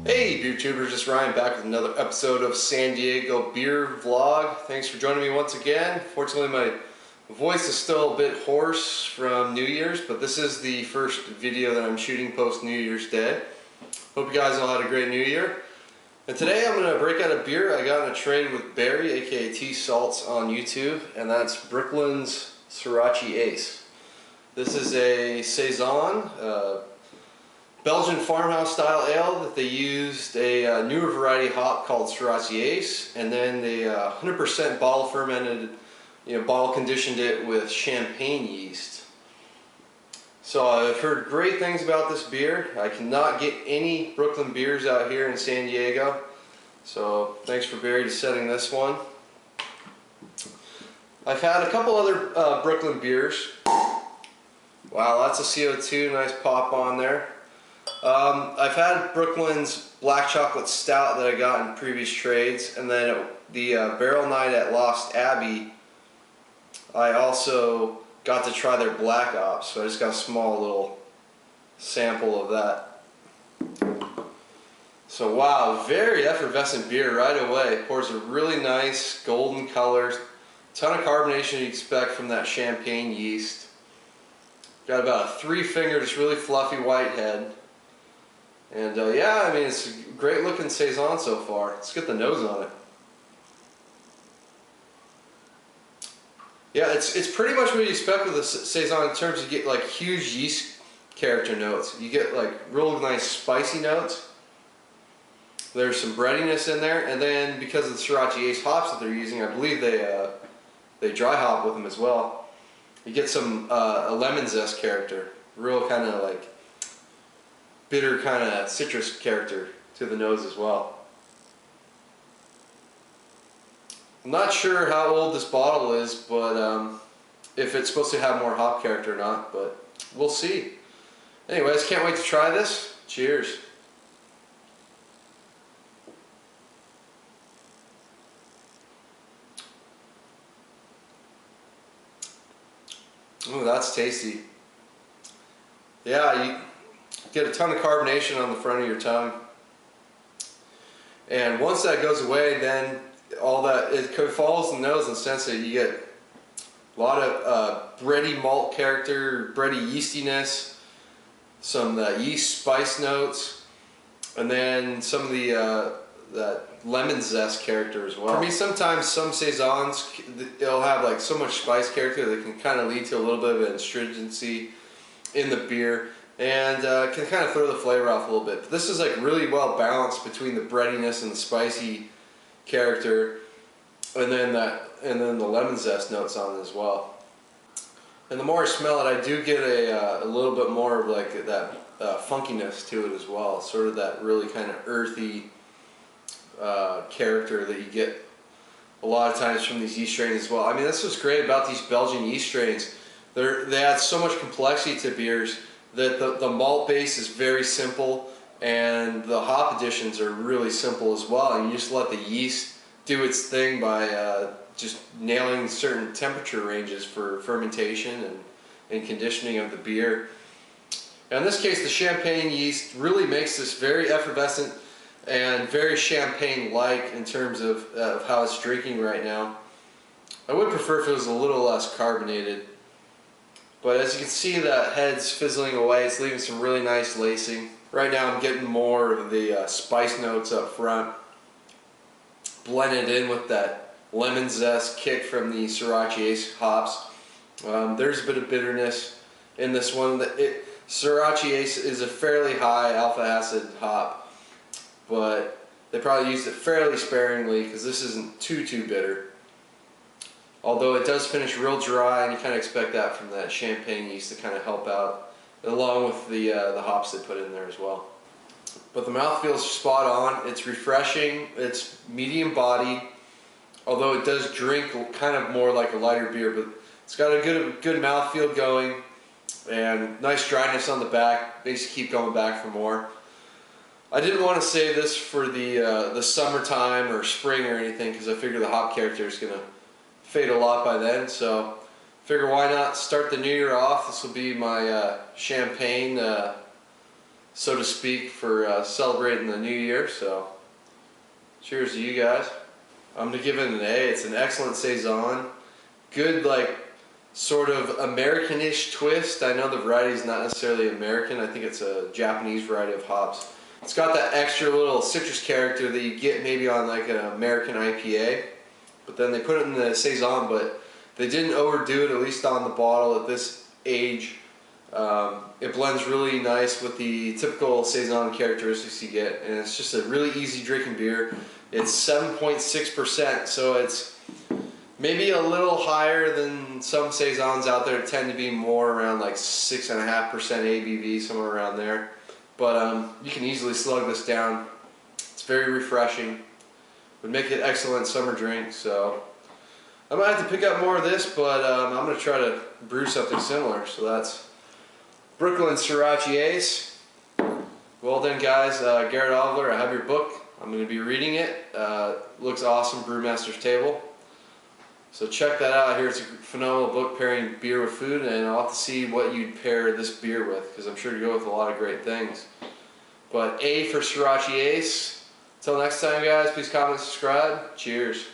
Hey beer tubers, it's Ryan back with another episode of San Diego Beer Vlog. Thanks for joining me once again. Fortunately my voice is still a bit hoarse from New Year's, but this is the first video that I'm shooting post New Year's Day. Hope you guys all had a great New Year. And today I'm going to break out a beer I got in a trade with Barry, aka T Salts on YouTube, and that's Brooklyn's Sorachi Ace. This is a saison, Belgian farmhouse style ale that they used a newer variety hop called Sorachi Ace, and then they 100% bottle fermented, bottle conditioned it with champagne yeast. So I've heard great things about this beer. I cannot get any Brooklyn beers out here in San Diego, so thanks for Barry to setting this one. I've had a couple other Brooklyn beers. Wow, lots of CO2, nice pop on there. I've had Brooklyn's Black Chocolate Stout that I got in previous trades, and then at the Barrel Night at Lost Abbey, I also got to try their Black Ops, so I just got a small little sample of that. So wow, very effervescent beer right away. It pours a really nice golden color, ton of carbonation you expect from that champagne yeast. Got about a 3-finger, just really fluffy white head. And yeah, I mean, it's a great looking saison so far. Let's get the nose on it. Yeah, it's pretty much what you expect with a saison in terms of you get like huge yeast character notes. You get like real nice spicy notes. There's some breadiness in there, and then because of the Sorachi Ace hops that they're using, I believe they dry hop with them as well. You get some a lemon zest character, real kind of like bitter kind of citrus character to the nose as well. I'm not sure how old this bottle is, but if it's supposed to have more hop character or not, but we'll see. Anyways, can't wait to try this. Cheers. Ooh, that's tasty. Yeah, you get a ton of carbonation on the front of your tongue, and once that goes away, then all that it falls in the nose in the sense that you get a lot of bready malt character, bready yeastiness, some yeast spice notes, and then some of the that lemon zest character as well. For me, sometimes some saisons, it'll have like so much spice character that can kind of lead to a little bit of an astringency in the beer, and can kind of throw the flavor off a little bit. But this is like really well balanced between the breadiness and the spicy character, and then the lemon zest notes on it as well. And the more I smell it, I do get a little bit more of like that funkiness to it as well. Sort of that really kind of earthy character that you get a lot of times from these yeast strains as well. I mean, that's what's great about these Belgian yeast strains. They add so much complexity to beers that the malt base is very simple, and the hop additions are really simple as well. And you just let the yeast do its thing by just nailing certain temperature ranges for fermentation and conditioning of the beer. Now in this case, the champagne yeast really makes this very effervescent and very champagne-like in terms of how it's drinking right now. I would prefer if it was a little less carbonated. But as you can see, that head's fizzling away. It's leaving some really nice lacing. Right now I'm getting more of the spice notes up front, blended in with that lemon zest kick from the Sorachi Ace hops. There's a bit of bitterness in this one. Sorachi Ace is a fairly high alpha acid hop, but they probably used it fairly sparingly because this isn't too bitter. Although it does finish real dry, and you kind of expect that from that champagne yeast to kind of help out, along with the hops they put in there as well. But the mouthfeel is spot on. It's refreshing. It's medium body, although it does drink kind of more like a lighter beer. But it's got a good mouthfeel going, and nice dryness on the back. Makes you keep going back for more. I didn't want to save this for the summertime or spring or anything, because I figure the hop character is going to fade a lot by then, so figure why not start the new year off. This will be my champagne so to speak, for celebrating the new year. So cheers to you guys. I'm gonna give it an A. It's an excellent saison. Good, like, sort of American-ish twist. I know the variety is not necessarily American. I think it's a Japanese variety of hops. It's got that extra little citrus character that you get maybe on like an American IPA, but then they put it in the saison, but they didn't overdo it, at least on the bottle at this age. It blends really nice with the typical saison characteristics you get, and it's just a really easy drinking beer. It's 7.6%, so it's maybe a little higher than some saisons out there. Tend to be more around like 6.5% ABV, somewhere around there. But you can easily slug this down. It's very refreshing. Would make it excellent summer drink. So I might have to pick up more of this, but I'm going to try to brew something similar. So that's Brooklyn Sorachi Ace. Well then, guys, Garrett Ovler, I have your book. I'm going to be reading it. Looks awesome, Brewmaster's Table. So check that out. I hear it's a phenomenal book pairing beer with food, and I'll have to see what you'd pair this beer with, because I'm sure you go with a lot of great things. But A for Sorachi Ace. Until next time, guys, please comment and subscribe. Cheers.